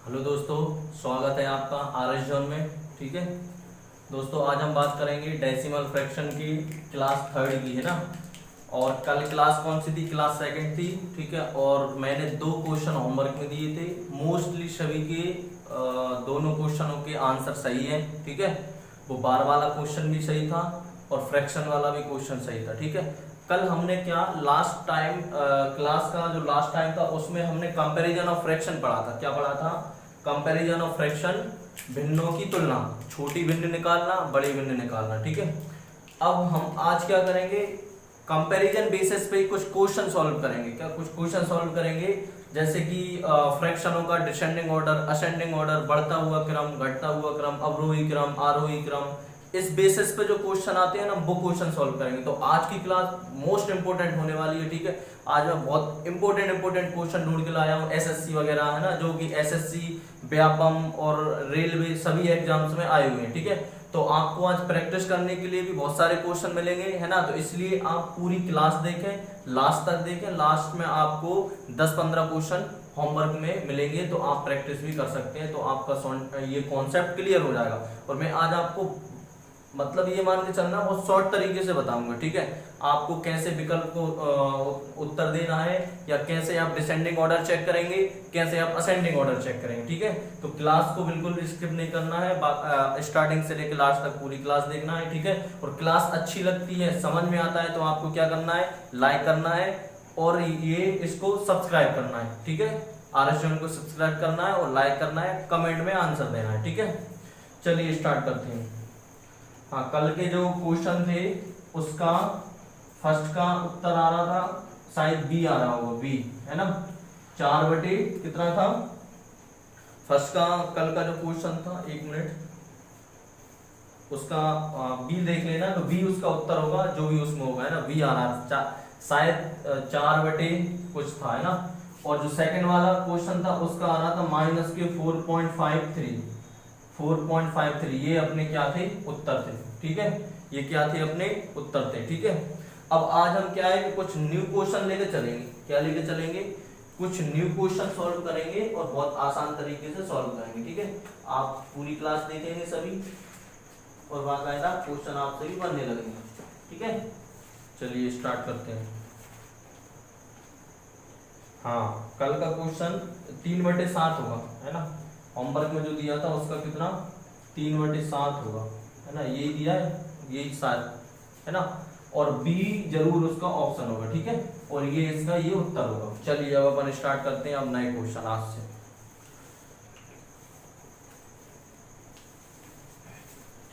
Hello दोस्तों, स्वागत है आपका आर एस जोन में। ठीक है दोस्तों, आज हम बात करेंगे डेसिमल फ्रैक्शन की क्लास थर्ड की, है ना। और कल क्लास कौन सी थी? क्लास सेकंड थी। ठीक है, और मैंने 2 क्वेश्चन होमवर्क में दिए थे। मोस्टली सभी के दोनों क्वेश्चनों के आंसर सही है। ठीक है, वो बार वाला क्वेश्चन भी सही था और फ्रैक्शन वाला भी क्वेश्चन सही था। ठीक है, कल हमने क्या लास्ट टाइम क्लास का जो लास्ट टाइम था उसमें हमने कंपैरिजन ऑफ फ्रैक्शन पढ़ा था। क्या पढ़ा था? कंपैरिजन ऑफ फ्रैक्शन, भिन्नों की तुलना, छोटी भिन्न निकालना, बड़ी भिन्न निकालना। ठीक है, अब हम आज क्या करेंगे? कंपैरिजन बेसिस पे कुछ क्वेश्चन सॉल्व करेंगे। क्या कुछ क्वेश्चन सॉल्व करेंगे? जैसे कि फ्रैक्शनों का डिसेंडिंग ऑर्डर, असेंडिंग ऑर्डर, बढ़ता हुआ क्रम, घटता हुआ क्रम, अवरोही क्रम, आरोही क्रम, इस बेसिस पे जो क्वेश्चन आते हैं ना, वो क्वेश्चन सॉल्व करेंगे। तो आज की क्लास मोस्ट इंपोर्टेंट होने वाली है। ठीक है, आज मैं बहुत इंपोर्टेंट क्वेश्चन ढूंढ के लाया हूँ, एसएससी वगैरह, है ना, जो कि एसएससी, व्यापम और रेलवे सभी एग्जाम्स में आए हुए हैं। ठीक है, तो आपको आज प्रैक्टिस करने के लिए भी बहुत सारे क्वेश्चन मिलेंगे, है ना। तो इसलिए आप पूरी क्लास देखें, लास्ट तक देखें। लास्ट में आपको 10-15 क्वेश्चन होमवर्क में मिलेंगे, तो आप प्रैक्टिस भी कर सकते हैं। तो आपका ये कॉन्सेप्ट क्लियर हो जाएगा। और मैं आज आपको मतलब ये मान के चलना बहुत शॉर्ट तरीके से बताऊंगा। ठीक है, आपको कैसे विकल्प को उत्तर देना है, या कैसे आप डिसेंडिंग ऑर्डर चेक करेंगे, कैसे आप असेंडिंग ऑर्डर चेक करेंगे। ठीक है, तो क्लास को बिल्कुल स्किप नहीं करना है, स्टार्टिंग से लेकर लास्ट तक पूरी क्लास देखना है। ठीक है, और क्लास अच्छी लगती है, समझ में आता है, तो आपको क्या करना है? लाइक करना है और ये इसको सब्सक्राइब करना है। ठीक है, आरएस जोन को सब्सक्राइब करना है और लाइक करना है, कमेंट में आंसर देना है। ठीक है, चलिए स्टार्ट करते हैं। हाँ, कल के जो क्वेश्चन थे उसका फर्स्ट का उत्तर आ रहा था, शायद बी आ रहा होगा, बी, है ना। 4 बटे कितना था फर्स्ट का? कल का जो क्वेश्चन था, 1 मिनट, उसका बी देख लेना। तो बी उसका उत्तर होगा, जो भी उसमें होगा, है ना। बी आ रहा था, शायद 4 बटे कुछ था, है ना। और जो सेकंड वाला क्वेश्चन था उसका आ रहा था -4.53, 4.53। ये अपने क्या थे? उत्तर थे। ठीक है, ये क्या थे? अपने उत्तर थे। ठीक है, अब आज हम क्या है कि कुछ न्यू क्वेश्चन लेके चलेंगे। क्या लेके चलेंगे? कुछ न्यू क्वेश्चन सॉल्व करेंगे और बहुत आसान तरीके से सॉल्व करेंगे। ठीक है, आप पूरी क्लास देखेंगे सभी, और बाकायदा क्वेश्चन आपसे भी बनने लगेंगे। ठीक है, चलिए स्टार्ट करते हैं। हाँ, कल का क्वेश्चन 3/7 होगा, है ना। होमवर्क में जो दिया था उसका कितना? 3/7 होगा, है ना। यही दिया है, यही 7, है ना। और बी जरूर उसका ऑप्शन होगा। ठीक है, और ये इसका ये उत्तर होगा। चलिए अब अपन स्टार्ट करते हैं अब नए क्वेश्चन आज से।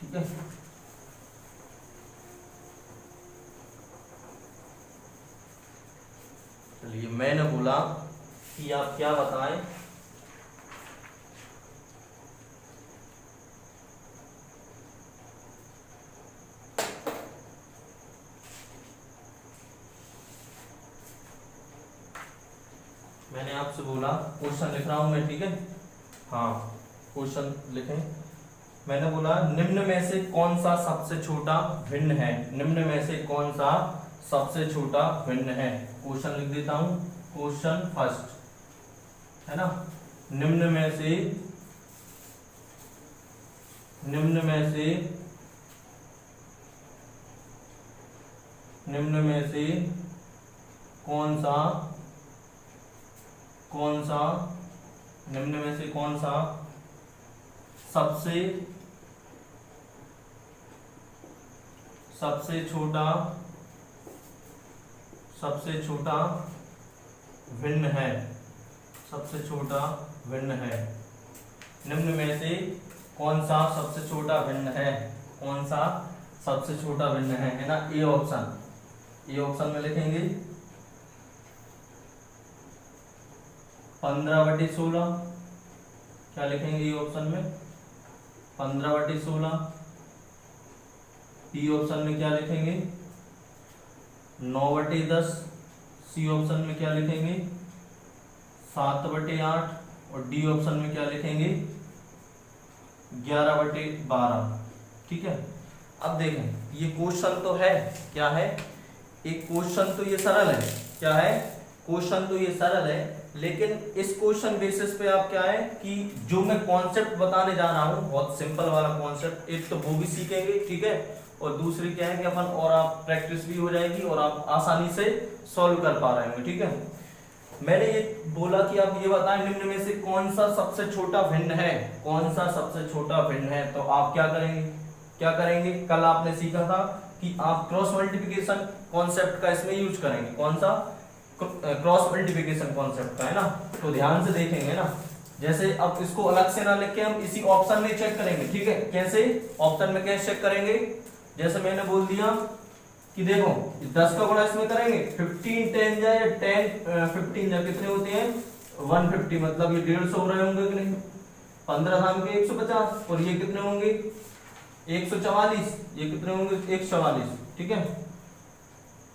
ठीक है, चलिए, मैंने बोला कि आप क्या बताएं। मैंने आपसे बोला, क्वेश्चन लिख रहा हूं मैं। ठीक है, हाँ, क्वेश्चन लिखें। मैंने बोला निम्न में से कौन सा सबसे छोटा भिन्न है? निम्न में से कौन सा सबसे छोटा भिन्न है? क्वेश्चन लिख देता हूं, क्वेश्चन फर्स्ट, है ना। निम्न में से निम्न में से निम्न में से कौन सा निम्न में से कौन सा सबसे छोटा भिन्न है? सबसे छोटा भिन्न है। निम्न में से कौन सा सबसे छोटा भिन्न है? कौन सा सबसे छोटा भिन्न है ना। ए ऑप्शन, ए ऑप्शन में लिखेंगे 15/16। क्या लिखेंगे ये ऑप्शन में? 15/16। बी ऑप्शन में क्या लिखेंगे? 9/10। सी ऑप्शन में क्या लिखेंगे? 7/8। और डी ऑप्शन में क्या लिखेंगे? 11/12। ठीक है, अब देखें, ये क्वेश्चन तो है, क्या है? एक क्वेश्चन तो ये सरल है। क्या है? क्वेश्चन तो ये सरल है, लेकिन इस क्वेश्चन बेसिस पे आप क्या है कि जो मैं कॉन्सेप्ट बताने जा रहा हूँ बहुत सिंपल वाला कॉन्सेप्ट, एक तो वो भी सीखेंगे, ठीक है, और दूसरी क्या है कि अपन और आप प्रैक्टिस भी हो जाएगी और आप आसानी से सॉल्व कर पा रहे होंगे, ठीक है। मैंने ये बोला कि आप ये बताएं निम्न में से कौन सा सबसे छोटा भिन्न है, कौन सा सबसे छोटा भिन्न है। तो आप क्या करेंगे, क्या करेंगे, कल आपने सीखा था कि आप क्रॉस मल्टीप्लिकेशन कॉन्सेप्ट का इसमें यूज करेंगे, कौन सा, क्रॉस मल्टीप्लिकेशन कॉन्सेप्ट का, है ना। तो ध्यान से देखेंगे ना, जैसे अब इसको अलग से ना लिख के हम इसी ऑप्शन में चेक करेंगे, ठीक है। कैसे ऑप्शन में कैसे चेक करेंगे, जैसे मैंने बोल दिया कि देखो 10 का गुणा इसमें करेंगे, 15 10 जाए 10 15 जा कितने होते हैं 150, मतलब ये 150 हो रहे होंगे कि नहीं, 15 धाम के 150, और ये कितने होंगे 144, ये कितने होंगे 144, ठीक है,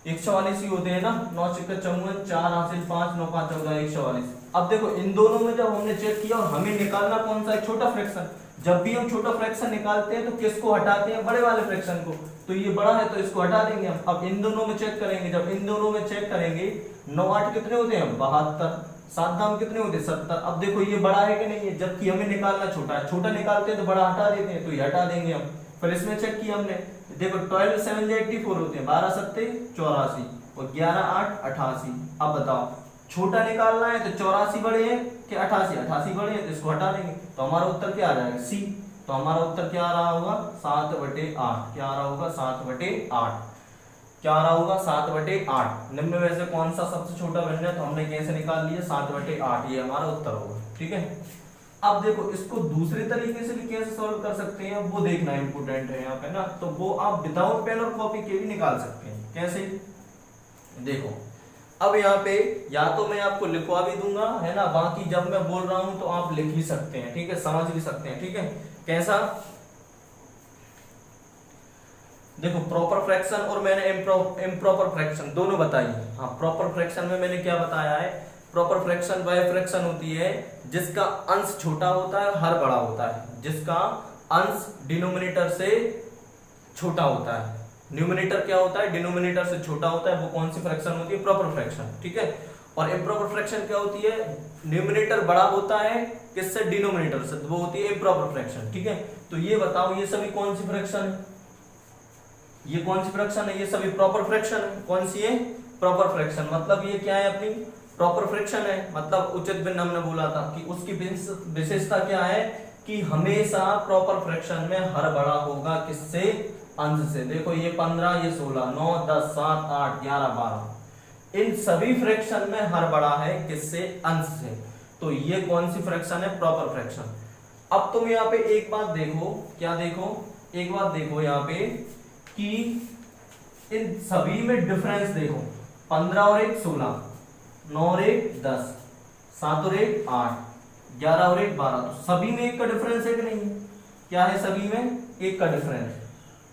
144 ही होते हैं ना, 9 × 54 4 हासिल 5 9 5 14 144। अब देखो इन दोनों में जब हमने चेक किया और हमें निकालना कौन सा है, छोटा फ्रैक्शन। जब भी हम छोटा फ्रैक्शन निकालते हैं तो किसको हटाते हैं, बड़े वाले फ्रैक्शन को, तो ये बड़ा है तो इसको हटा देंगे हम। अब इन दोनों में चेक करेंगे, जब इन दोनों में चेक करेंगे 9 8 कितने होते हैं 72, 7 दाम कितने होते हैं 70। अब देखो ये बड़ा है कि नहीं है, जबकि हमें निकालना छोटा है, छोटा निकालते हैं तो बड़ा हटा देते हैं, तो ये हटा देंगे हम। फिर इसमें चेक किया हमने, देखो 12 7 84 होते हैं, 12 7 84 और 11 8 88। अब बताओ छोटा निकालना है तो 84 बड़े हैं कि 88, 88 बड़े हैं तो इसको हटा देंगे, तो हमारा उत्तर क्या आ जाएगा सी। तो हमारा उत्तर क्या आ रहा होगा 7/8, क्या आ रहा होगा 7/8, क्या आ रहा होगा 7/8। निम्न में से कौन सा सबसे छोटा भिन्न है, तो हमने कैसे निकाल लिया 7/8, ये हमारा उत्तर होगा, ठीक है। अब देखो इसको दूसरे तरीके से भी कैसे सॉल्व कर सकते हैं वो देखना इंपोर्टेंट है यहाँ पे ना, तो वो आप विदाउट पेन और कॉपी के भी निकाल सकते हैं। कैसे, देखो अब यहाँ पे या तो मैं आपको लिखवा भी दूंगा, है ना, बाकी जब मैं बोल रहा हूं तो आप लिख भी सकते हैं, ठीक है, समझ भी सकते हैं, ठीक है। कैसा, देखो प्रॉपर फ्रैक्शन और मैंने इम्प्रॉपर फ्रैक्शन दोनों बताई है। हाँ, प्रॉपर फ्रैक्शन में मैंने क्या बताया है, प्रॉपर फ्रैक्शन वह फ्रैक्शन होती है जिसका अंश छोटा होता है, हर बड़ा होता है, जिसका अंश डिनोमिनेटर से छोटा होता है। न्यूमिनेटर क्या होता है, डिनोमिनेटर से छोटा होता है, वो कौन सी फ्रैक्शन होती है, प्रॉपर फ्रैक्शन, ठीक है। और इम्प्रॉपर फ्रैक्शन क्या होती है, न्यूमिनेटर बड़ा होता है किससे, डिनोमिनेटर से, तो वो होती है इम्प्रॉपर फ्रैक्शन, ठीक है। तो ये बताओ ये सभी कौन सी फ्रैक्शन है, ये कौन सी फ्रैक्शन है, ये सभी प्रॉपर फ्रैक्शन है। कौन सी है, प्रॉपर फ्रैक्शन, मतलब ये क्या है अपनी प्रॉपर फ्रैक्शन है, मतलब उचित भिन्न हमने बोला था कि उसकी विशेषता क्या है कि हमेशा प्रॉपर फ्रैक्शन में हर बड़ा होगा किससे, अंश से। देखो ये 15, ये 16, 9 10 7 8 11 12, इन सभी फ्रैक्शन में हर बड़ा है किससे, अंश से। तो ये कौन सी फ्रैक्शन है, प्रॉपर फ्रैक्शन। अब तुम यहाँ पे एक बात देखो, क्या देखो, एक बात देखो यहाँ पे कि इन सभी में डिफरेंस देखो, 15 और 1 16, 9 और 1 10, 7 और 1 8, 11 और 1 12, तो सभी में एक का डिफरेंस है कि नहीं है, क्या है, सभी में एक का डिफरेंस,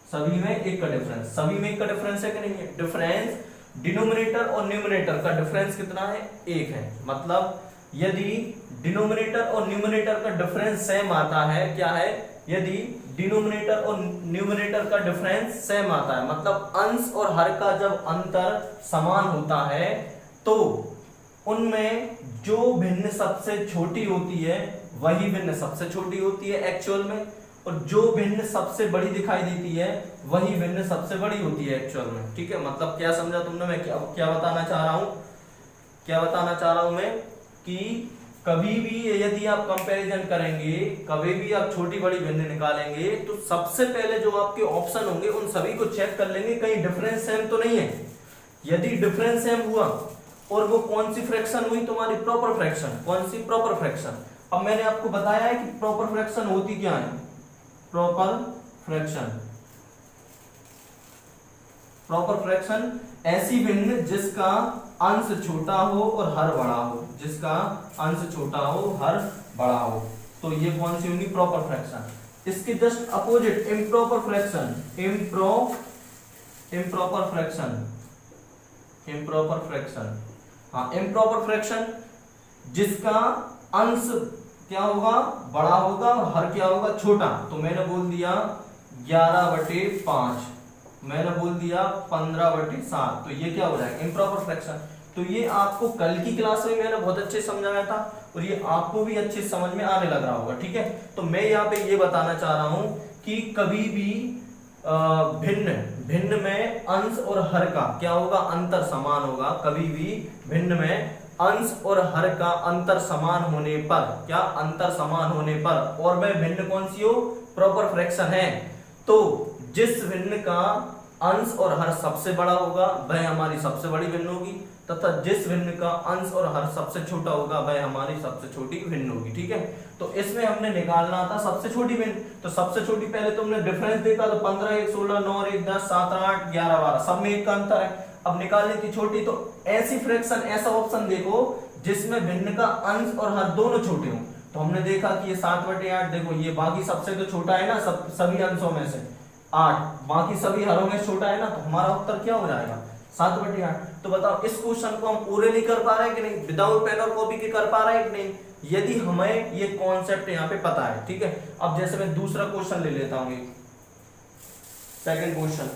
सभी में एक का डिफरेंस, सभी में एक का डिफरेंस है कि नहीं है। डिफरेंस डिनोमिनेटर और न्यूमरेटर का डिफरेंस कितना है, एक है। मतलब यदि डिनोमिनेटर और न्यूमरेटर का डिफरेंस सेम आता है, क्या है, यदि डिनोमिनेटर और न्यूमरेटर का डिफरेंस सेम आता है, मतलब अंश और हर का जब अंतर समान होता है, तो उनमें जो भिन्न सबसे छोटी होती है वही भिन्न सबसे छोटी होती है एक्चुअल में, और जो भिन्न सबसे बड़ी दिखाई देती है वही भिन्न सबसे बड़ी होती है एक्चुअल में, ठीक है। मतलब क्या समझा तुमने, मैं क्या बताना चाह रहा हूं, क्या बताना चाह रहा हूं मैं कि कभी भी यदि आप कंपैरिजन करेंगे, कभी भी आप छोटी बड़ी भिन्न निकालेंगे, तो सबसे पहले जो आपके ऑप्शन होंगे उन सभी को चेक कर लेंगे कहीं डिफरेंस सेम तो नहीं है। यदि डिफरेंस सेम हुआ और वो कौन सी फ्रैक्शन हुई, तुम्हारी प्रॉपर फ्रैक्शन, कौन सी, प्रॉपर फ्रैक्शन। अब मैंने आपको बताया है कि प्रॉपर फ्रैक्शन होती क्या है, प्रॉपर फ्रैक्शन, प्रॉपर फ्रैक्शन ऐसी भिन्न जिसका अंश छोटा हो और हर बड़ा हो, जिसका अंश छोटा हो हर बड़ा हो, तो ये कौन सी होगी, प्रॉपर फ्रैक्शन। इसके just opposite improper fraction, improper fraction, improper fraction, हाँ इम्प्रॉपर फ्रैक्शन जिसका अंश क्या होगा, बड़ा होगा, हर क्या होगा, छोटा। तो मैंने बोल दिया 11/5, मैंने बोल दिया 15/7, तो ये क्या हो जाएगा, इम्प्रॉपर फ्रैक्शन। तो ये आपको कल की क्लास में मैंने बहुत अच्छे समझाया था और ये आपको भी अच्छे समझ में आने लग रहा होगा। ठीक है, तो मैं यहाँ पे ये बताना चाह रहा हूं कि कभी भी भिन्न भिन्न में अंश और हर का क्या होगा, अंतर समान होगा। कभी भी भिन्न में अंश और हर का अंतर समान होने पर, क्या अंतर समान होने पर, और वह भिन्न कौन सी हो, प्रॉपर फ्रैक्शन है, तो जिस भिन्न का अंश और हर सबसे बड़ा होगा वह हमारी सबसे बड़ी भिन्न होगी, तथा जिस भिन्न का अंश और हर सबसे छोटा होगा वह हमारी सबसे छोटी भिन्न होगी। ठीक है, तो इसमें हमने निकालना था सबसे छोटी भिन्न। तो सबसे छोटी पहले तुमने डिफरेंस देखा तो 15, 1, 16, 9, 1, 10, 7, 8, 11, 12 सब में 1 का अंतर है। अब निकालने की छोटी, तो ऐसी फ्रैक्शन, ऐसा ऑप्शन देखो जिसमें भिन्न का अंश और हर दोनों छोटे हों। तो हमने देखा कि ये 7/8, देखो ये बाकी सबसे तो छोटा है ना, सभी अंशों में से 8, बाकी सभी हरों में छोटा है ना, तो हमारा उत्तर क्या हो जाएगा, 7/8। तो बताओ इस क्वेश्चन को हम ओरली कर पा रहे हैं कि नहीं, विदाउट पेन और कॉपी के कर पा रहे हैं कि नहीं, यदि हमें ये कॉन्सेप्ट यहाँ पे पता है। ठीक है, अब जैसे मैं दूसरा क्वेश्चन ले लेता हूँ, सेकंड क्वेश्चन।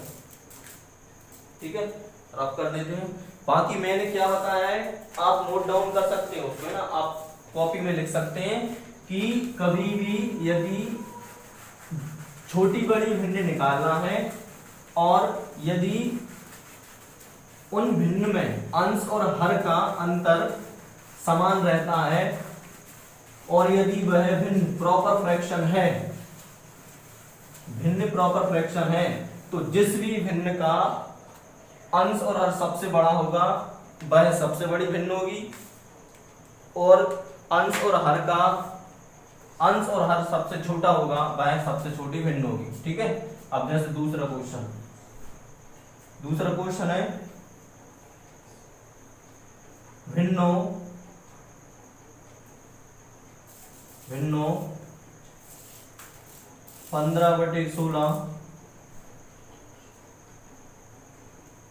ठीक है, रब कर देते हैं। बाकी मैंने क्या बताया है आप नोट डाउन कर सकते हो उसको, है ना, आप कॉपी में लिख सकते हैं कि कभी भी यदि छोटी बड़ी भिन्न निकालना है और यदि उन भिन्न में अंश और हर का अंतर समान रहता है और यदि वह भिन्न प्रॉपर फ्रैक्शन है, भिन्न प्रॉपर फ्रैक्शन है, तो जिस भी भिन्न का अंश और हर सबसे बड़ा होगा वह सबसे बड़ी भिन्न होगी, और अंश और हर का अंश और हर सबसे छोटा होगा वह सबसे छोटी भिन्न होगी। ठीक है, अब जैसे दूसरा क्वेश्चन है भिन्नो 15/16,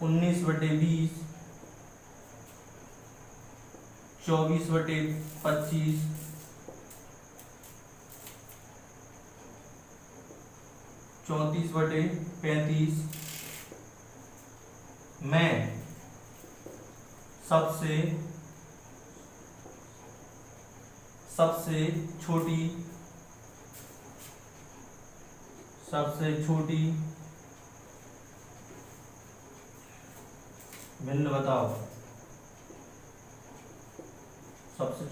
19/20, 24/25, 34/35 में सबसे छोटी भिन्न बताओ, सबसे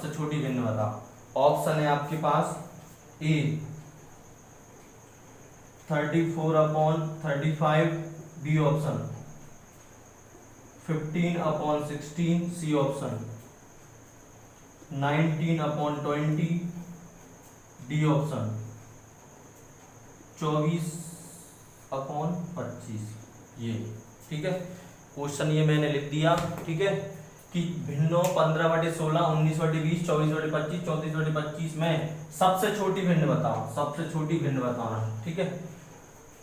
छोटी भिन्न बताओ। ऑप्शन है आपके पास A 34/35, B option 15/16, C option 19/20, D option 24/25। ये ठीक है, क्वेश्चन ये मैंने लिख दिया। ठीक है, कि भिन्नों 15/16, 19/20, 24/25, 34/25 में सबसे छोटी भिन्न बताओ। ठीक है,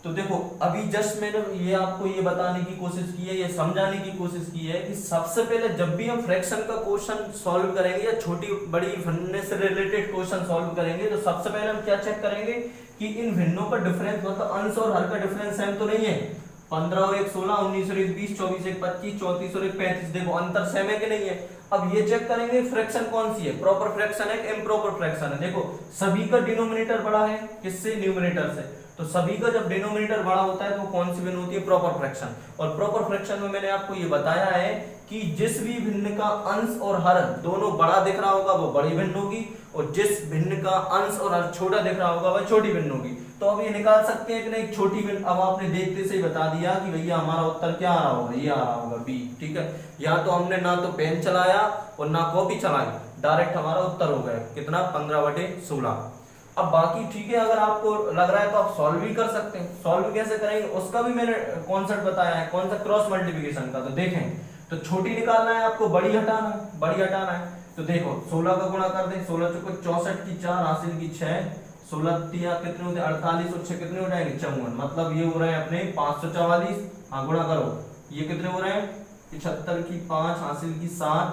तो देखो अभी जस्ट मैंने ये आपको ये बताने की कोशिश की है, ये समझाने की कोशिश की है कि सबसे पहले जब भी हम फ्रैक्शन का क्वेश्चन सॉल्व करेंगे या छोटी बड़ी भिन्न से रिलेटेड क्वेश्चन सॉल्व करेंगे, तो सबसे पहले हम क्या चेक करेंगे कि इन भिन्नों का डिफरेंस, मतलब अंश और हर का डिफरेंस सेम तो नहीं है। 15 और 1 16, 19 और 1 20, 24 1 25, 34 और 1 35, देखो अंतर सेम है कि नहीं है। अब ये चेक करेंगे फ्रैक्शन कौन सी है, प्रॉपर फ्रैक्शन है, इम्प्रॉपर फ्रैक्शन है। देखो सभी का डिनोमिनेटर बड़ा है, किससे, न्यूमरेटर से, तो सभी का जब डिनोमिनेटर बड़ा होता है तो कौन सी भिन्न होती है, प्रॉपर फ्रैक्शन। और प्रॉपर फ्रैक्शन में मैंने आपको ये बताया है कि जिस भी भिन्न का अंश और हर दोनों बड़ा दिख रहा होगा वो बड़ी भिन्न होगी, और जिस भिन्न का अंश और हर छोटा दिख रहा होगा वह छोटी भिन्न होगी। तो अब ये निकाल सकते हैं कि नहीं छोटी भिन्न। अब आपने देखते से ही बता दिया कि भैया हमारा उत्तर क्या आ रहा होगा, ये आ रहा होगा बी। ठीक है, यहाँ तो हमने ना तो पेन चलाया और ना कॉपी चलाई, डायरेक्ट हमारा उत्तर हो गया कितना, 15/16। अब बाकी ठीक है, अगर आपको लग रहा है तो आप सॉल्व भी कर सकते हैं। सॉल्व कैसे करेंगे उसका भी मैंने कॉन्सेप्ट बताया है, कौन सा, क्रॉस मल्टीप्लिकेशन का। तो देखें, तो छोटी निकालना है आपको, बड़ी हटाना है। तो देखो 16 का गुणा कर दें, 16 चौको 64 की 4 हासिल की 6, 16 तिया कितने होते, 48 और 6 कितने हो जाएंगे, 54। मतलब ये हो रहे हैं अपने 544। हाँ गुणा करो, ये कितने हो रहे हैं, 75 की 5 हासिल की 7,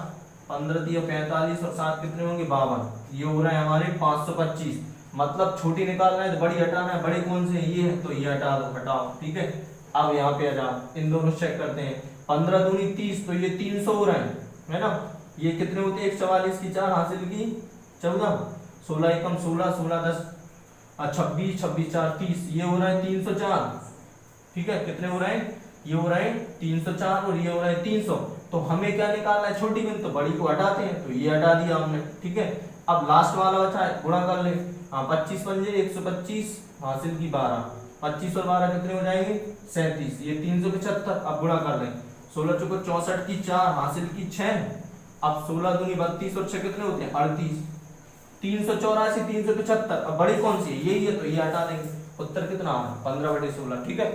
15 तिया 45 और 7 कितने होंगे, 52। ये हो रहा है हमारे 525। मतलब छोटी निकालना है तो बड़ी हटाना है। बड़ी कौन सी है, ये है, तो ये हटा दो, हटाओ। ठीक है, अब यहाँ पे आ जाओ, इन दोनों चेक करते हैं। 15 दूनी 30, तो ये 300 हो रहे हैं, है ना। ये कितने होते हैं, 144 की 4 हासिल की 14, 16 एकम 16, 16 10 26, 26 4 30, ये हो रहा है 304। ठीक है, कितने हो रहे हैं, ये हो रहे हैं 304 और ये हो रहा है 300। तो हमें क्या निकालना है, छोटी गिन, तो बड़ी को हटाते हैं, तो ये हटा दिया हमने। ठीक है, अब लास्ट वाला बचा है, गुणा कर ले। हाँ 25 पंजे 125 हासिल की 12, 25 और 12 कितने हो जाएंगे 37, ये 375। अब गुणा कर लें, 16 चौको 64 की 4 हासिल की 6, अब 16 दूनी 32 और 6 कितने होते हैं 38, 384 375। अब बड़ी कौन सी है, यही है, तो ये हटा देंगे। उत्तर कितना है 15/16। ठीक है,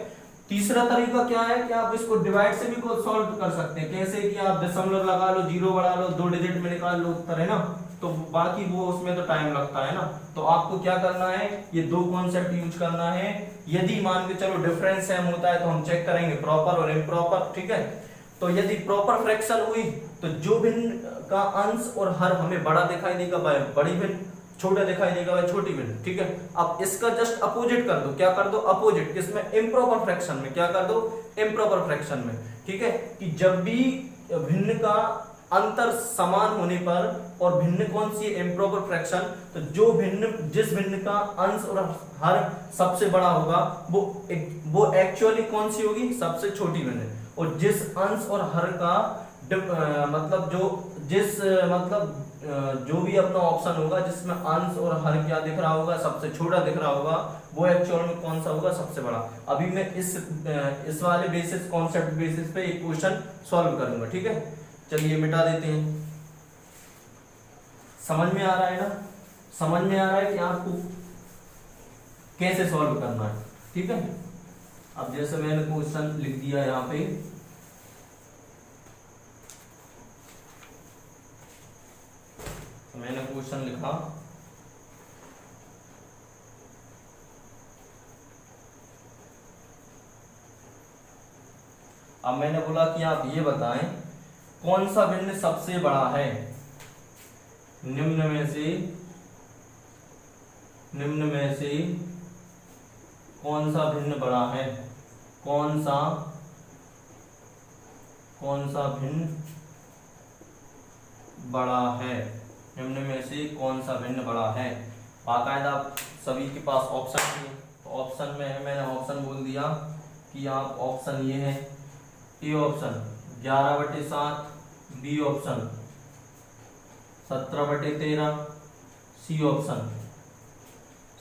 तीसरा तरीका क्या है कि आप इसको डिवाइड से भी को सॉल्व कर सकते हैं। कैसे कि आप दशमलव लगा लो, जीरो बढ़ा लो, 2 डिजिट में निकाल लो उत्तर, है ना। तो बाकी वो उसमें तो टाइम लगता है ना। तो आपको क्या करना है, ये दो कॉन्सेप्ट यूज करना है। यदि मान के चलो डिफरेंस सेम होता है तो हम चेक करेंगे प्रॉपर और इम्प्रॉपर। ठीक है, तो यदि प्रॉपर फ्रैक्शन हुई तो जो भिन्न का अंश और हर हमें बड़ा दिखाई देगा वह बड़ी भिन्न, छोटा दिखाई देगा वह छोटी भिन्न। ठीक है, अब इसका जस्ट अपोजिट कर दो, क्या कर दो अपोजिट, किसमें, इम्प्रॉपर फ्रैक्शन में। क्या कर दो, इम्प्रॉपर फ्रैक्शन में। ठीक है, कि जब भी भिन्न का अंतर समान होने पर, और भिन्न कौन सी है, इम्प्रॉपर फ्रैक्शन, तो जो भिन्न, जिस भिन्न का अंश और हर सबसे बड़ा होगा वो एक्चुअली कौन सी होगी, सबसे छोटी भिन्न। और जिस अंश और हर का मतलब जो भी अपना ऑप्शन होगा जिसमें अंश और हर क्या दिख रहा होगा, सबसे छोटा दिख रहा होगा, वो एक्चुअल में कौन सा होगा, सबसे बड़ा। अभी मैं इस वाले बेसिस, कॉन्सेप्ट बेसिस पे एक क्वेश्चन सॉल्व करूंगा। ठीक है, चलिए मिटा देते हैं। समझ में आ रहा है ना, समझ में आ रहा है कि आपको कैसे सॉल्व करना है। ठीक है, अब जैसे मैंने क्वेश्चन लिख दिया यहाँ पे, तो मैंने क्वेश्चन लिखा, अब मैंने बोला कि आप ये बताएं कौन सा भिन्न सबसे बड़ा है, निम्न में से कौन सा भिन्न बड़ा है, कौन सा भिन्न बड़ा है, निम्न में से कौन सा भिन्न बड़ा है। बाकायदा सभी के पास ऑप्शन है, तो ऑप्शन में है, मैंने ऑप्शन बोल दिया कि आप ऑप्शन ये है, A option 11/7, B option 17/13, C option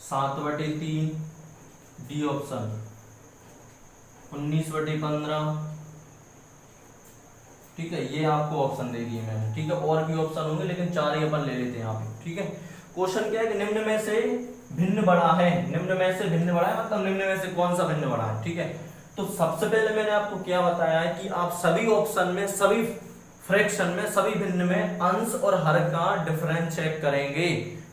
7/3, D option 19/15। ठीक है, ये आपको ऑप्शन दे दिए मैंने। ठीक है, और भी ऑप्शन होंगे लेकिन 4 ही अपन ले लेते हैं यहाँ पे। ठीक है, क्वेश्चन क्या है कि निम्न में से भिन्न बड़ा है, निम्न में से भिन्न बड़ा है मतलब निम्न में से कौन सा भिन्न बड़ा है। ठीक है, तो सबसे पहले मैंने आपको क्या बताया है कि आप सभी ऑप्शन में, सभी फ्रैक्शन में, सभी भिन्न में अंश और हर का डिफरेंस चेक करेंगे।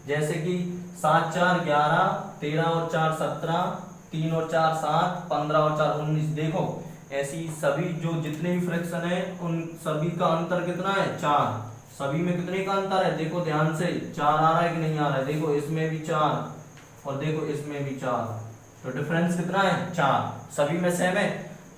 जैसे कि 7 4 11, 13 और 4 17, 3 और 4 7, 15 और 4 19। देखो ऐसी सभी जो जितने भी फ्रैक्शन है उन सभी का अंतर कितना है, 4। सभी में कितने का अंतर है, देखो ध्यान से, 4 आ रहा है कि नहीं आ रहा है, देखो इसमें भी 4 और देखो इसमें भी 4, तो डिफरेंस कितना है 4, सभी में सेम है।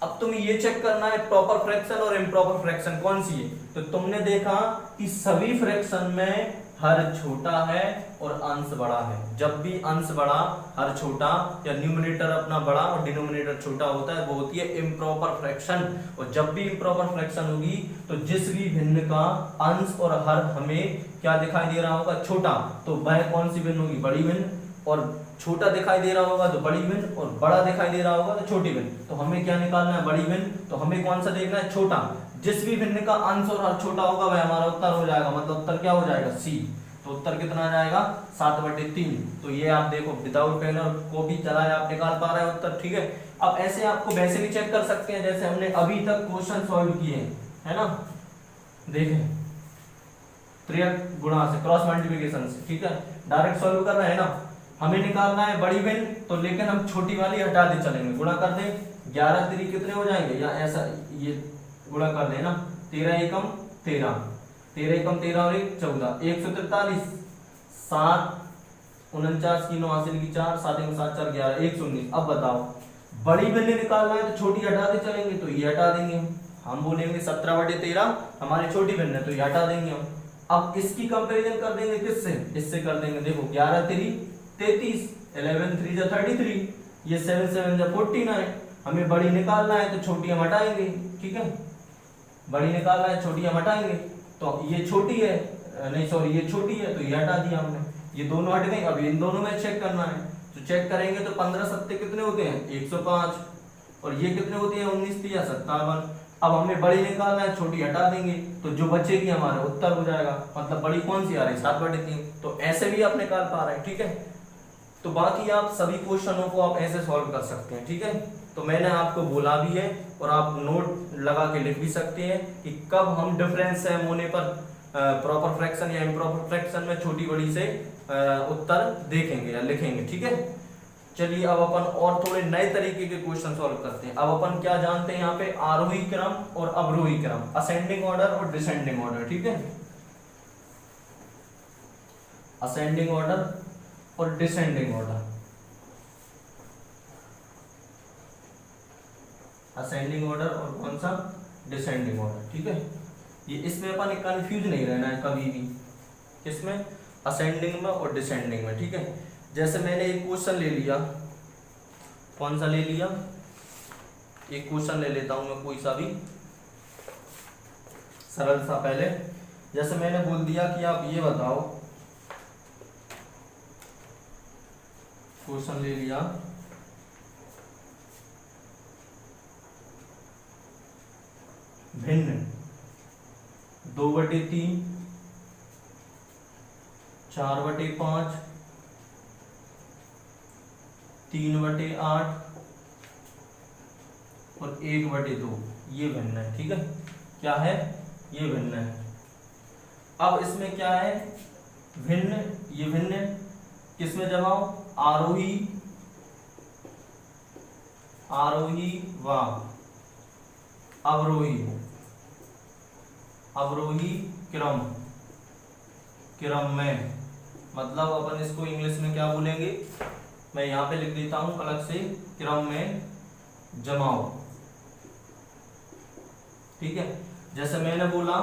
अब तुम ये चेक करना है प्रॉपर फ्रैक्शन और इम्प्रॉपर फ्रैक्शन कौन सी है। तो तुमने देखा कि सभी फ्रैक्शन में हर छोटा है और अंश बड़ा है। जब भी अंश बड़ा, हर छोटा, या न्यूमरेटर अपना बड़ा और डिनोमिनेटर छोटा होता है, वो होती है इम्प्रॉपर फ्रैक्शन। और जब भी इम्प्रॉपर फ्रैक्शन होगी तो जिस भी भिन्न का अंश और हर हमें क्या दिखाई दे रहा होगा, छोटा, तो वह कौन सी भिन्न होगी, बड़ी भिन्न। और छोटा दिखाई दे रहा होगा तो बड़ी भिन्न, और बड़ा दिखाई दे रहा होगा तो छोटी भिन्न। तो हमें क्या निकालना है, बड़ी भिन्न, तो हमें कौन सा देखना है, छोटा। जिस भी भिन्न का अंश और हर छोटा होगा वह हमारा उत्तर हो जाएगा, मतलब उत्तर क्या हो जाएगा, सी। तो उत्तर कितना आ जाएगा, 7/3। तो ये आप देखो विदाउट पेन और कॉपी चलाए आप निकाल पा रहे हैं उत्तर। ठीक है, अब ऐसे आपको वैसे भी चेक कर सकते हैं जैसे हमने अभी तक क्वेश्चन सॉल्व किए हैं, है ना। देखें त्रिक गुणा से, क्रॉस मल्टीप्लिकेशन से। ठीक है, डायरेक्ट सॉल्व कर रहे हैं ना, हमें निकालना है बड़ी भिन्न, तो लेकिन हम छोटी वाली हटा दे चलेंगे, गुणा कर दें, 11 3 कितने हो जाएंगे, या ऐसा ये गुणा कर देना, 13 एकम 13, 13 एकम 13 और 1 14, 143, 7 49 की 9 हासिल की 4, 7 एकम 7 4 11, 119। अब बताओ बड़ी भिन्न निकालना है तो छोटी हटा दे चलेंगे, तो ये हटा देंगे, हम बोलेंगे 17/13 हमारी छोटी भिन्न है तो ये हटा देंगे हम। अब इसकी कंपैरिजन कर देंगे किससे, इससे कर देंगे। देखो 11 3 33, 11 3 जा 33, ये 7 7 जा 49। हमें बड़ी निकालना है तो छोटी हम हटाएंगे, ठीक है, बड़ी निकालना है छोटी हम हटाएंगे। तो ये छोटी है, नहीं सॉरी ये छोटी है तो ये हटा दिया हमने, ये दोनों हट गई। अब इन दोनों में चेक करना है तो चेक करेंगे तो 15 सत्ते कितने होते हैं 105, और ये कितने होते हैं 19 3 57। अब हमें बड़ी निकालना है, छोटी हटा देंगे तो जो बचेगी हमारा उत्तर हो जाएगा। मतलब बड़ी कौन सी आ रही है 7/3। तो ऐसे भी आप निकाल पा रहे हैं, ठीक है। तो बाकी आप सभी क्वेश्चनों को आप ऐसे सॉल्व कर सकते हैं, ठीक है। तो मैंने आपको बोला भी है और आप नोट लगा के लिख भी सकते हैं कि कब हम डिफरेंस सेम होने पर प्रॉपर फ्रैक्शन या इम्प्रॉपर फ्रैक्शन में छोटी बड़ी से उत्तर देखेंगे या लिखेंगे, ठीक है। चलिए अब अपन और थोड़े नए तरीके के क्वेश्चन सॉल्व करते हैं। अब अपन क्या जानते हैं यहाँ पे, आरोही क्रम और अवरोही क्रम, असेंडिंग ऑर्डर और डिसेंडिंग ऑर्डर, ठीक है। असेंडिंग ऑर्डर और डिसेंडिंग ऑर्डर, असेंडिंग ऑर्डर और कौन सा डिसेंडिंग ऑर्डर, ठीक है। ये इसमें अपन कंफ्यूज नहीं रहना है कभी भी, किसमें, असेंडिंग में और डिसेंडिंग में, ठीक है। जैसे मैंने एक क्वेश्चन ले लिया, कौन सा ले लिया, एक क्वेश्चन ले लेता हूं मैं कोई सा भी सरल सा। पहले जैसे मैंने बोल दिया कि आप ये बताओ, क्वेश्चन ले लिया भिन्न 2/3, 4/5, 3/8 और 1/2, ये भिन्न है, ठीक है। क्या है, ये भिन्न है। अब इसमें क्या है, भिन्न, ये भिन्न किसमें जमाओ, आरोही, आरोही व अवरोही, अवरोही क्रम, क्रम में, मतलब अपन इसको इंग्लिश में क्या बोलेंगे, मैं यहां पे लिख देता हूं अलग से, क्रम में जमाओ, ठीक है। जैसे मैंने बोला,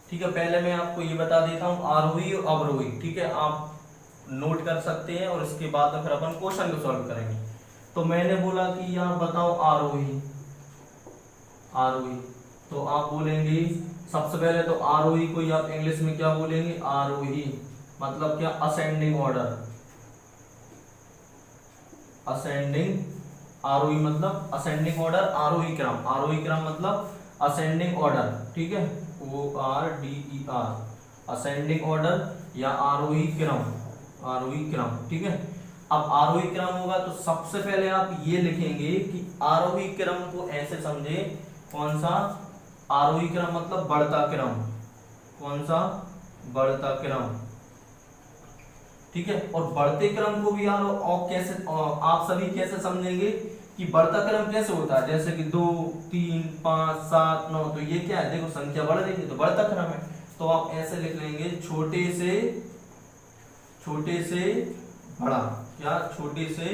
ठीक है, पहले मैं आपको ये बता देता हूं आरोही और अवरोही, ठीक है, आप नोट कर सकते हैं और इसके बाद फिर अपन क्वेश्चन को सॉल्व करेंगे। तो मैंने बोला कि यहां बताओ आरोही, आरोही, तो आप बोलेंगे सबसे पहले तो आरोही को आप इंग्लिश में क्या बोलेंगे, आरोही मतलब क्या, असेंडिंग ऑर्डर, असेंडिंग, आरोही मतलब असेंडिंग ऑर्डर, आरोही क्रम, आरोही क्रम मतलब असेंडिंग ऑर्डर, ठीक है, ORDER, असेंडिंग ऑर्डर या आरोही क्रम, आरोही क्रम, ठीक है। अब आरोही क्रम होगा तो सबसे पहले आप ये लिखेंगे कि आरोही क्रम को ऐसे समझे, कौन सा, आरोही क्रम मतलब बढ़ता क्रम, कौन सा, बढ़ता क्रम, ठीक है। और बढ़ते क्रम को भी यार और कैसे, आप सभी कैसे समझेंगे कि बढ़ता क्रम कैसे होता है, जैसे कि 2 3 5 7 9, तो ये क्या है, देखो संख्या बढ़ रही है तो बढ़ता क्रम है। तो आप ऐसे लिख लेंगे, छोटे से बड़ा, क्या, छोटे से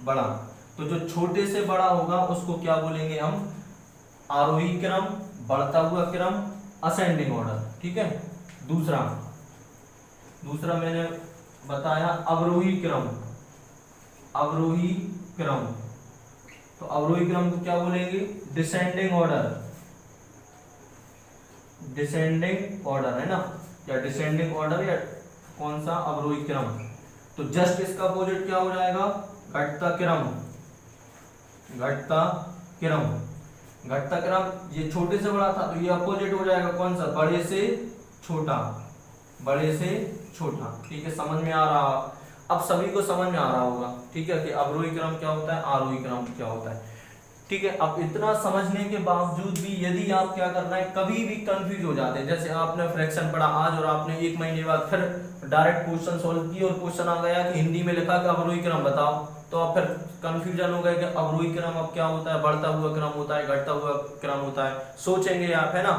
बड़ा। तो जो छोटे से बड़ा होगा उसको क्या बोलेंगे हम, आरोही क्रम, बढ़ता हुआ क्रम, असेंडिंग ऑर्डर, ठीक है। दूसरा मैंने बताया अवरोही क्रम, अवरोही क्रम, तो अवरोही क्रम को क्या बोलेंगे, डिसेंडिंग ऑर्डर, डिसेंडिंग ऑर्डर है ना, या डिसेंडिंग ऑर्डर या कौन सा, अवरोही क्रम। तो जस्ट इसका अपोजिट क्या हो जाएगा, घटता क्रम, घटता क्रम, घटता क्रम, ये छोटे से बड़ा था तो ये अपोजिट हो जाएगा कौन सा, बड़े से छोटा, बड़े से छोटा, ठीक है। समझ में आ रहा, अब सभी को समझ में आ रहा होगा, ठीक है, कि अवरोही क्रम क्या होता है, आरोही क्रम क्या होता है, ठीक है। अब इतना समझने के बावजूद भी यदि आप क्या करना है, कभी भी कंफ्यूज हो जाते हैं, जैसे आपने फ्रैक्शन पढ़ा आज और आपने 1 महीने बाद फिर डायरेक्ट क्वेश्चन सोल्व किया और क्वेश्चन आ गया कि हिंदी में लिखा कि अवरोही क्रम बताओ, तो आप फिर कंफ्यूजन हो गए कि अवरोही क्रम अब क्या होता है, बढ़ता हुआ क्रम होता है, घटता हुआ क्रम होता है, सोचेंगे आप, है ना।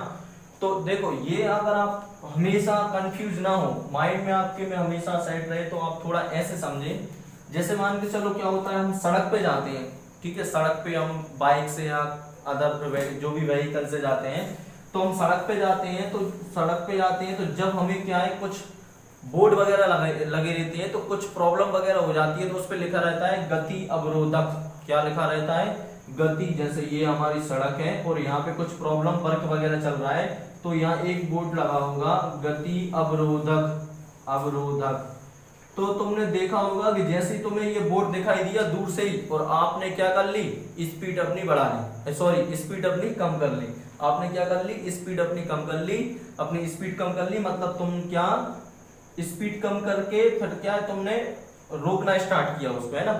तो देखो ये अगर आप हमेशा कंफ्यूज ना हो, माइंड में आपके में हमेशा सेट रहे, तो आप थोड़ा ऐसे समझें, जैसे मान के चलो क्या होता है, हम सड़क पे जाते हैं, ठीक है, सड़क पे हम बाइक से या अदर जो भी व्हीकल से जाते हैं, तो हम सड़क पे जाते हैं, तो जब हमें क्या है कुछ बोर्ड वगैरह लगे रहते हैं, तो कुछ प्रॉब्लम वगैरह हो जाती है, तो उस पर लिखा रहता है गति अवरोधक। क्या लिखा रहता है? गति। जैसे ये हमारी सड़क है और यहाँ पे कुछ प्रॉब्लम वर्क वगैरह चल रहा है, तो यहाँ एक बोर्ड लगा होगा गति अवरोधक। तो तुमने देखा होगा कि जैसे ही तुम्हें ये बोर्ड दिखाई दिया दूर से ही, और आपने क्या कर ली, स्पीड अपनी बढ़ा ली, सॉरी स्पीड अपनी कम कर ली। आपने क्या कर ली? स्पीड अपनी कम कर ली। अपनी स्पीड कम कर ली मतलब तुम क्या स्पीड कम करके फिर क्या तुमने रोकना स्टार्ट किया उसको, है ना।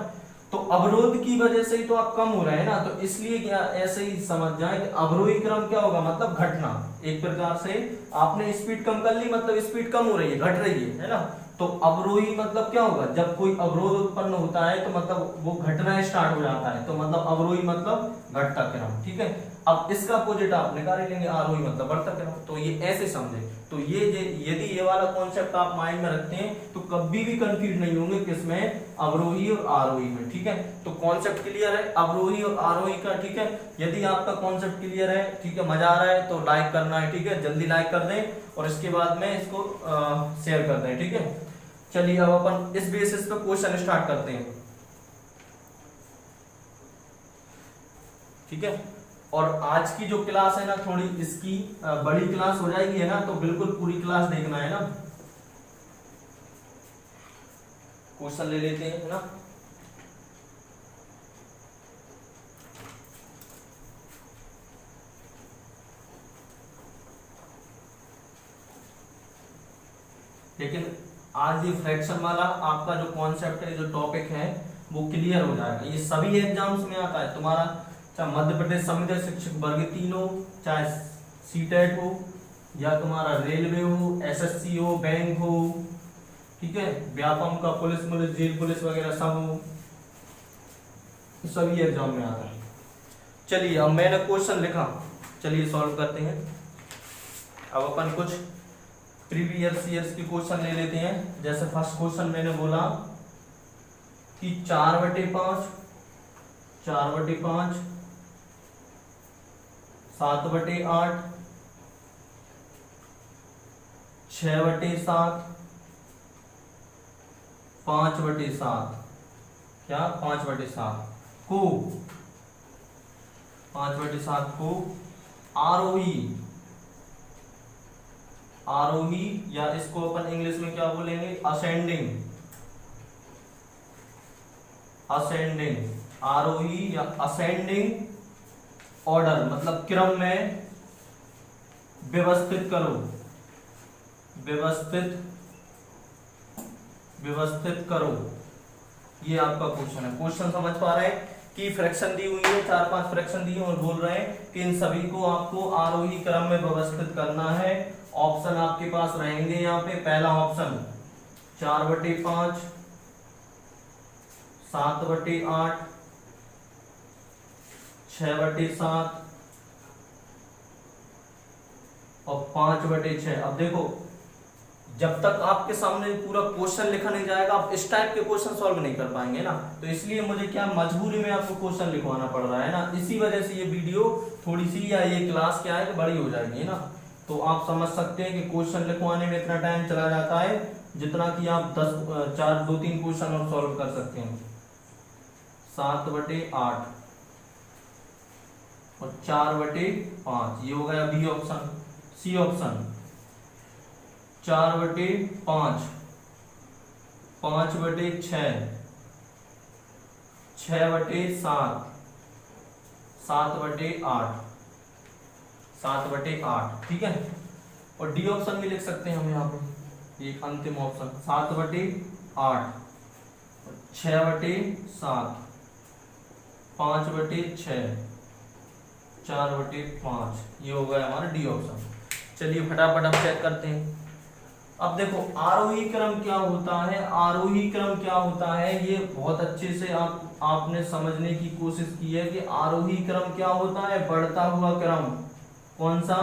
तो अवरोध की वजह से ही तो आप कम हो रहे हैं ना, तो इसलिए क्या ऐसे ही समझ जाए कि अवरोही क्रम क्या होगा, मतलब घटना। एक प्रकार से आपने स्पीड कम कर ली मतलब स्पीड कम हो रही है, घट रही है ना। तो अवरोही मतलब क्या होगा, जब कोई अवरोध उत्पन्न होता है तो मतलब वो घटना स्टार्ट हो जाता है, तो मतलब अवरोही मतलब घटता क्रम, ठीक है। अब इसका अपोजिट आप निकाल लेंगे, आरोही मतलब बढ़ता क्रम। तो ये ऐसे समझे। तो ये यदि ये वाला कॉन्सेप्ट आप माइंड में रखते हैं तो कभी भी कंफ्यूज नहीं होंगे किसमें, अवरोही और आरोही में, ठीक है। तो कॉन्सेप्ट क्लियर है अवरोही और आरोही का, ठीक है। यदि आपका कॉन्सेप्ट क्लियर है, ठीक है, मजा आ रहा है तो लाइक करना है, ठीक है, जल्दी लाइक कर दें और इसके बाद में इसको शेयर कर दें, ठीक है। चलिए अब अपन इस बेसिस पे क्वेश्चन स्टार्ट करते हैं, ठीक है। और आज की जो क्लास है ना थोड़ी इसकी बड़ी क्लास हो जाएगी, है ना, तो बिल्कुल पूरी क्लास देखना है ना। क्वेश्चन ले लेते हैं, है ना। लेकिन आज ये फ्रैक्शन वाला आपका जो कॉन्सेप्ट है, जो टॉपिक है वो क्लियर हो जाएगा। ये सभी एग्जाम्स में आता है तुम्हारा, चाहे मध्य प्रदेश संविदा शिक्षक वर्ग 3 हो, चाहे सीटेट हो, या तुम्हारा रेलवे हो, एसएससी हो, बैंक हो, ठीक है, व्यापम का पुलिस जेल पुलिस वगैरह सब हो, सभी एग्जाम में आता है। चलिए अब मैंने क्वेश्चन लिखा, चलिए सॉल्व करते हैं। अब अपन कुछ प्रीवियस ईयर्स के क्वेश्चन ले लेते हैं। जैसे फर्स्ट क्वेश्चन मैंने बोला कि 4/5, 4/5, 7/8, 6/7, 5/7, क्या 5/7 को 5/7 को आरोही या इसको अपन इंग्लिश में क्या बोलेंगे, असेंडिंग आरोही या असेंडिंग ऑर्डर मतलब क्रम में व्यवस्थित करो, व्यवस्थित करो। ये आपका क्वेश्चन है। क्वेश्चन समझ पा रहे हैं कि फ्रैक्शन दी हुई है, 4-5 फ्रैक्शन दी है और बोल रहे हैं कि इन सभी को आपको आरोही क्रम में व्यवस्थित करना है। ऑप्शन आपके पास रहेंगे यहाँ पे। पहला ऑप्शन 4/5, 7/8, 6/7 और 5/6। अब देखो जब तक आपके सामने पूरा क्वेश्चन लिखा नहीं जाएगा आप इस टाइप के क्वेश्चन सॉल्व नहीं कर पाएंगे ना। तो इसलिए मुझे क्या मजबूरी में आपको क्वेश्चन लिखवाना पड़ रहा है ना। इसी वजह से ये वीडियो थोड़ी सी या ये क्लास क्या है बड़ी हो जाएगी ना। तो आप समझ सकते हैं कि क्वेश्चन लिखवाने में इतना टाइम चला जाता है जितना कि आप 2-3 क्वेश्चन और सॉल्व कर सकते हैं। 7/8 और 4/5 ये हो गया बी ऑप्शन। सी ऑप्शन 4/5, 5/6, 6/7, 7/8, 7/8, ठीक है। और डी ऑप्शन भी लिख सकते हैं हम यहाँ पे, एक अंतिम ऑप्शन 7/8, 6/7, 5/6, 4/5, ये हो गया हमारा डी ऑप्शन। चलिए फटाफट अब चेक करते हैं। अब देखो आरोही क्रम क्या होता है, आरोही क्रम क्या होता है ये बहुत अच्छे से आपने समझने की कोशिश की है कि आरोही क्रम क्या होता है, बढ़ता हुआ क्रम। कौन सा?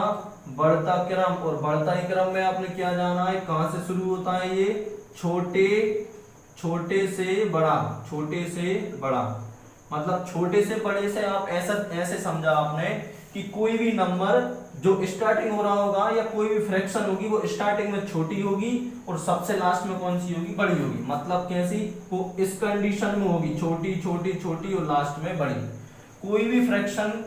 बढ़ता क्रम। और बढ़ता ही क्रम में आपने क्या जाना है, कहां से शुरू होता है ये, छोटे से बड़ा, छोटे से बड़ा। मतलब छोटे से बड़े से आप ऐसा ऐसे समझा आपने कि कोई भी नंबर जो स्टार्टिंग हो रहा होगा या कोई भी फ्रैक्शन होगी वो स्टार्टिंग में छोटी होगी और सबसे लास्ट में कौन सी होगी, बड़ी होगी। मतलब कैसी, वो इस कंडीशन में होगी, छोटी छोटी छोटी और लास्ट में बड़ी। कोई भी फ्रैक्शन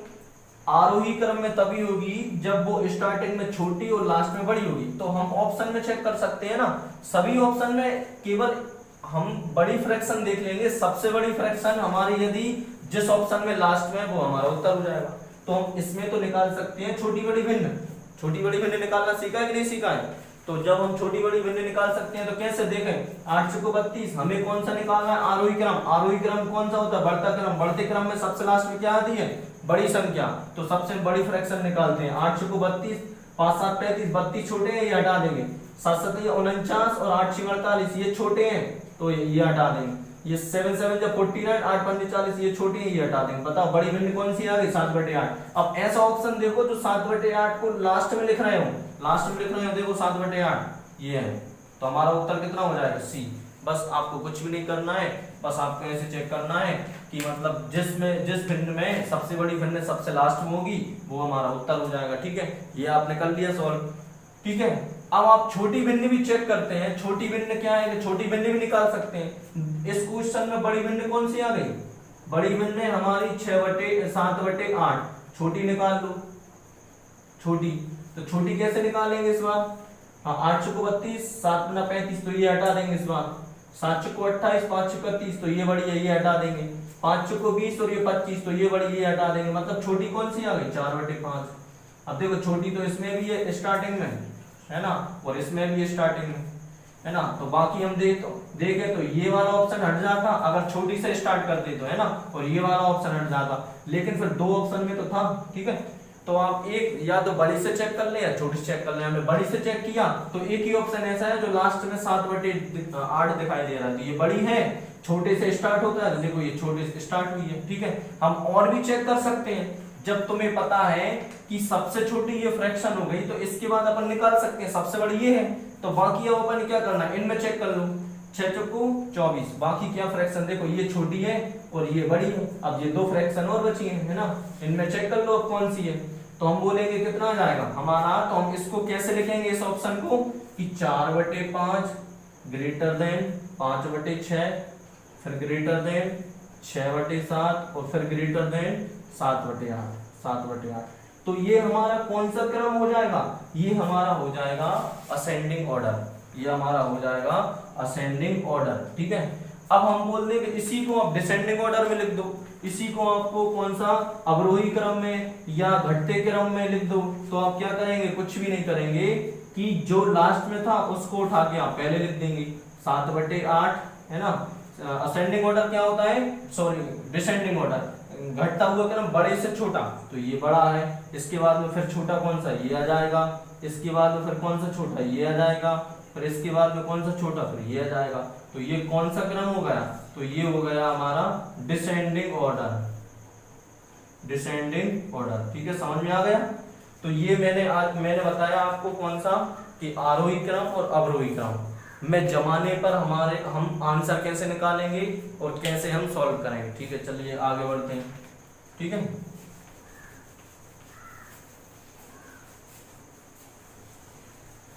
आरोही क्रम में तभी होगी जब वो स्टार्टिंग में छोटी और लास्ट में बड़ी होगी। तो हम ऑप्शन में चेक कर सकते हैं ना, सभी ऑप्शन में केवल हम बड़ी फ्रैक्शन देख लेंगे। सबसे बड़ी फ्रैक्शन हमारी यदि जिस ऑप्शन में लास्ट में, वो हमारा उत्तर हो जाएगा। तो हम इसमें तो निकाल सकते हैं छोटी बड़ी भिन्न। छोटी बड़ी भिन्न निकालना सीखा है कि नहीं सीखा है? तो जब हम छोटी बड़ी भिन्न निकाल सकते हैं तो कैसे देखें, 8 चौको 32, हमें कौन सा निकालना है, आरोही क्रम। आरोही क्रम कौन सा होता है, बढ़ता क्रम। बढ़ते क्रम में सबसे लास्ट में क्या आती है, बड़ी संख्या। तो सबसे बड़ी फ्रैक्शन निकालते हैं। 8 चौको 32, 5 7 35, 32 छोटे हैं, ये हटा देंगे। 7 7 49 और 8 6 48, ये छोटे हैं तो ये हटा देंगे। ये 7 7 जब 49, 8 5 40, ये छोटी है, ये हटा देंगे। बताओ बड़ी भिन्न कौन सी आ गई, 7/8। अब ऐसा ऑप्शन देखो जो 7/8 को लास्ट में लिख रहे हो, लास्ट में लिख रहे हो, देखो 7/8 ये है। तो हमारा उत्तर कितना हो जाएगा, सी। बस आपको कुछ भी नहीं करना है, बस आपको ऐसे चेक करना है कि मतलब जिस भिन्न में सबसे बड़ी भिन्न सबसे लास्ट में होगी वो हमारा उत्तर हो जाएगा। ठीक है, ये आपने कर लिया सॉल्व। ठीक है, अब आप छोटी भिन्न भी चेक करते हैं। छोटी भिन्न क्या है, छोटी भिन्न भी निकाल सकते हैं। इस क्वेश्चन में बड़ी भिन्न कौन सी आ गई, बड़ी भिन्न हमारी 6/7/8। छोटी निकाल लो, छोटी। तो छोटी कैसे निकालेंगे इस बार, हाँ 8 चौको 32, 7 गुना 35, तो ये हटा देंगे इस बार। 7 चौको 28, 5 चौको 30, तो ये बड़ी है, ये हटा देंगे। 5 चौको 20 और ये 25, तो ये बड़ी, ये हटा देंगे। मतलब छोटी कौन सी आ गई, 4/5। अब देखो छोटी तो इसमें भी है स्टार्टिंग में, है ना, और इसमें भी स्टार्टिंग में, है ना। तो बाकी हम देखें तो ये वाला ऑप्शन हट जाता अगर छोटी से स्टार्ट करते तो, है ना, और ये वाला ऑप्शन हट जाता। लेकिन फिर दो ऑप्शन में तो था। ठीक है, तो आप एक या तो बड़ी से चेक कर ले या छोटी से चेक कर ले। हमने बड़ी से चेक किया तो एक ही ऑप्शन ऐसा है जो लास्ट में 7/8 दिखाई दे रहा है, तो ये बड़ी है। छोटे से स्टार्ट होता है तो देखो ये छोटे से स्टार्ट हुई है। ठीक है, हम और भी चेक कर सकते हैं। जब तुम्हें पता है कि सबसे छोटी ये फ्रैक्शन हो गई तो इसके बाद अपन निकाल सकते हैं सबसे बड़ी ये है, तो बाकी अब अपन क्या करना है, इनमें चेक कर लो। 6 चौको 24, बाकी क्या फ्रैक्शन देखो ये छोटी है और ये बड़ी है। अब ये दो फ्रैक्शन और बची है ना, इनमें चेक कर लो अब कौन सी है। तो हम बोलेंगे कितना आ जाएगा हमारा, तो हम इसको कैसे लिखेंगे इस ऑप्शन को कि 4/5 ग्रेटर देन 5/6, फिर ग्रेटर देन 6/7 और फिर ग्रेटर देन 7/8, 7/8। तो ये हमारा कौन सा क्रम हो जाएगा, ये हमारा हो जाएगा असेंडिंग ऑर्डर, ये हमारा हो जाएगा असेंडिंग ऑर्डर। ठीक है, अब हम बोल देंगे इसी को आप डिसेंडिंग ऑर्डर में लिख दो। इसी को आपको कौन सा अवरोही क्रम में या घटते क्रम में लिख दो। तो आप क्या करेंगे, कुछ भी नहीं करेंगे कि जो लास्ट में था उसको उठा के आप पहले लिख देंगे 7/8, है ना। असेंडिंग ऑर्डर क्या होता है, सॉरी डिसेंडिंग ऑर्डर, घटता हुआ क्रम बड़े से छोटा, तो ये बड़ा है। इसके बाद में फिर छोटा कौन सा, ये आ जाएगा। इसके बाद में फिर कौन सा छोटा, ये आ जाएगा। फिर इसके बाद में कौन सा छोटा, फिर ये आ जाएगा। तो ये कौन सा क्रम हो गया, तो ये हो गया हमारा डिसेंडिंग ऑर्डर, डिसेंडिंग ऑर्डर। ठीक है, समझ में आ गया। तो ये मैंने बताया आपको कौन सा कि आरोही क्रम और अवरोही क्रम में जमाने पर हम आंसर कैसे निकालेंगे और कैसे हम सॉल्व करेंगे। ठीक है, चलिए आगे बढ़ते हैं। ठीक है,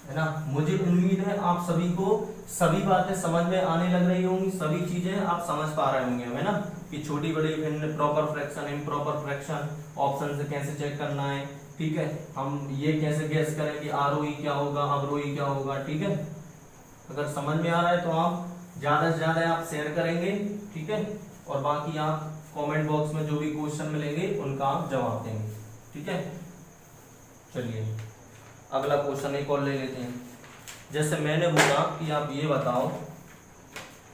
है ना। मुझे उम्मीद है आप सभी को सभी बातें समझ में आने लग रही होंगी, सभी चीजें आप समझ पा रहे होंगे, है ना, कि छोटी बड़ी भिन्न, proper fraction, improper fraction, option से कैसे चेक करना है। ठीक है, हम ये कैसे गैस करें कि आरोही क्या होगा, अवरोही क्या होगा। ठीक है, अगर समझ में आ रहा है तो आप ज्यादा से ज्यादा आप शेयर करेंगे। ठीक है, और बाकी आप कमेंट बॉक्स में जो भी क्वेश्चन मिलेंगे उनका आप जवाब देंगे। ठीक है, चलिए अगला क्वेश्चन एक और ले लेते हैं। जैसे मैंने बोला कि आप ये बताओ,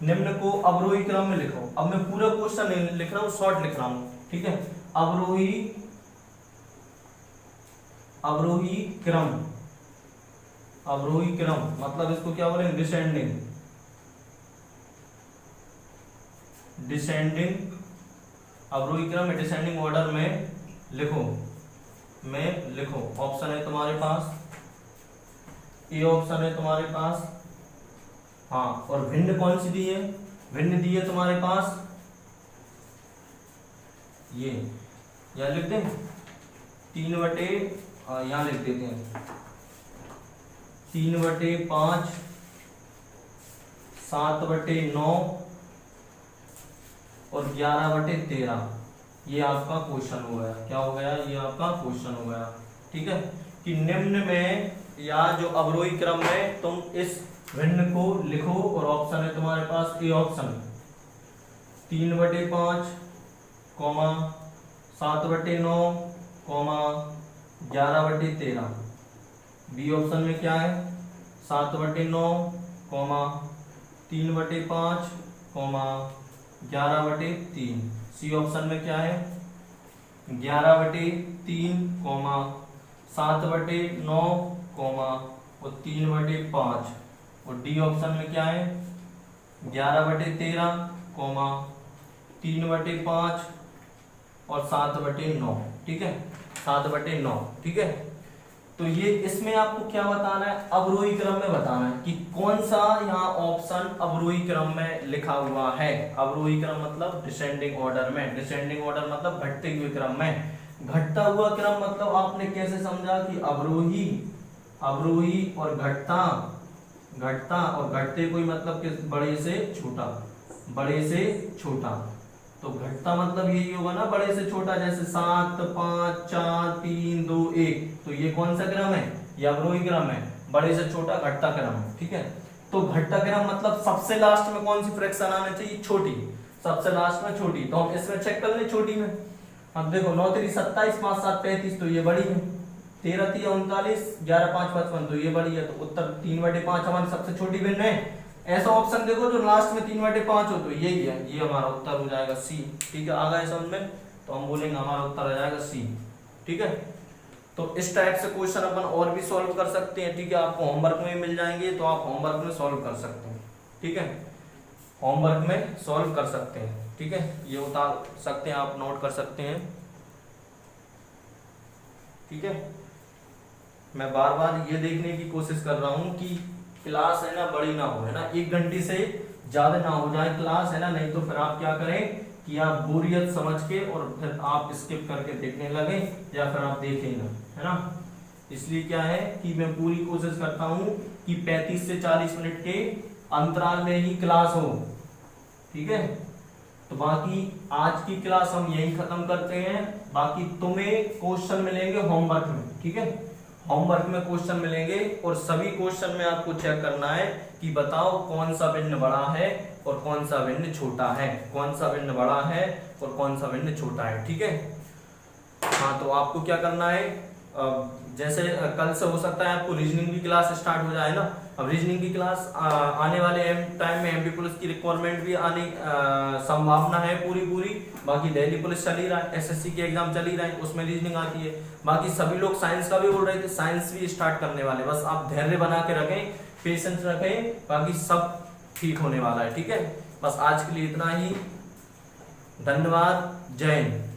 निम्न को अवरोही क्रम में लिखो। अब मैं पूरा क्वेश्चन नहीं लिख रहा हूँ, शॉर्ट लिख रहा हूँ। ठीक है, अवरोही क्रम, अवरोही क्रम मतलब इसको क्या बोलेंगे, डिसेंडिंग, डिसेंडिंग अवरोही क्रम में डिसेंडिंग ऑर्डर में लिखो, में लिखो। ऑप्शन है तुम्हारे पास, ये ऑप्शन है तुम्हारे पास, हाँ। और भिन्न कौन सी दी है, भिन्न दी है तुम्हारे पास ये यहाँ लिख दें 3/, यहाँ लिख देते हैं 3/5, 7/9 और 11/13। ये आपका क्वेश्चन हो गया। क्या हो गया? ये आपका क्वेश्चन हो गया। ठीक है, कि निम्न में या जो अवरोही क्रम में तुम इस भिन्न को लिखो, और ऑप्शन है तुम्हारे पास ए ऑप्शन 3/5, 7/9, 11/13। बी ऑप्शन में क्या है? 7/9, 3/5, 11/3। सी ऑप्शन में क्या है? 11/3, 7/9 और 3/5। और डी ऑप्शन में क्या है? 11/13, 3/5 और 7/9। ठीक है, 7/9। ठीक है, तो ये इसमें आपको क्या बताना है? अवरोही क्रम में बताना है कि कौन सा यहाँ ऑप्शन अवरोही क्रम में लिखा हुआ है। अवरोही क्रम मतलब डिसेंडिंग ऑर्डर में, डिसेंडिंग ऑर्डर मतलब घटते हुए क्रम में। घटता हुआ क्रम मतलब आपने कैसे समझा कि अवरोही, अवरोही और घटता, घटता और घटते कोई मतलब किस? बड़े से छोटा, बड़े से छोटा। तो घटता मतलब यही होगा ना, बड़े से छोटा। जैसे 7, 5, 4, 3, 2, 1। तो ये कौन सा क्रम है? ये अवरोही क्रम है, बड़े से छोटा घटता क्रम है। ठीक है, तो घटता क्रम मतलब सबसे लास्ट में कौन सी फ्रैक्शन आनी चाहिए? छोटी, सबसे लास्ट में छोटी। तो हम इसमें चेक कर ले छोटी में। अब देखो 9 3 27, 5 7 35, तो ये बड़ी है। 13 3 39, 11 5 55, तो ये बड़ी है। तो उत्तर 3/5 हमारी सबसे छोटी भिन्न है। ऐसा ऑप्शन देखो जो लास्ट में 3/5 हो, तो यही है, ये हमारा उत्तर हो जाएगा सी। ठीक है, आ गया समझ में? तो हम बोलेंगे हमारा उत्तर आ जाएगा सी। ठीक है, तो इस टाइप से क्वेश्चन अपन और भी सॉल्व कर सकते हैं। ठीक है, आपको होमवर्क में मिल जाएंगे, तो आप होमवर्क में सॉल्व कर सकते हैं। ठीक है, होमवर्क में सॉल्व कर सकते हैं। ठीक है, ये उतार सकते हैं, आप नोट कर सकते हैं। ठीक है, मैं बार बार ये देखने की कोशिश कर रहा हूं कि क्लास है ना बड़ी ना हो, है ना, 1 घंटे से ज्यादा ना हो जाए क्लास, है ना। नहीं तो फिर आप क्या करें कि आप बोरियत समझ के और फिर आप स्किप करके देखने लगे, या फिर आप देखें ना, है ना। इसलिए क्या है कि मैं पूरी कोशिश करता हूं कि 35 से 40 मिनट के अंतराल में ही क्लास हो। ठीक है, तो बाकी आज की क्लास हम यही खत्म करते हैं। बाकी तुम्हें क्वेश्चन मिलेंगे होमवर्क में। ठीक है, होमवर्क में क्वेश्चन मिलेंगे, और सभी क्वेश्चन में आपको चेक करना है कि बताओ कौन सा भिन्न बड़ा है और कौन सा भिन्न छोटा है, कौन सा भिन्न बड़ा है और कौन सा भिन्न छोटा है। ठीक है, हाँ, तो आपको क्या करना है, जैसे कल से हो सकता है आपको रीजनिंग की क्लास स्टार्ट हो जाए ना। अब रीजनिंग की क्लास आने वाले टाइम में एमपी पुलिस की रिक्वायरमेंट भी आने संभावना है पूरी। बाकी दिल्ली पुलिस चल ही रहा है, एसएससी के एग्जाम चल ही रहे हैं, उसमें रीजनिंग आती है। बाकी सभी लोग साइंस का भी बोल रहे थे, साइंस भी स्टार्ट करने वाले। बस आप धैर्य बना के रखें, पेशेंस रखें, बाकी सब ठीक होने वाला है। ठीक है, बस आज के लिए इतना ही। धन्यवाद, जय हिंद।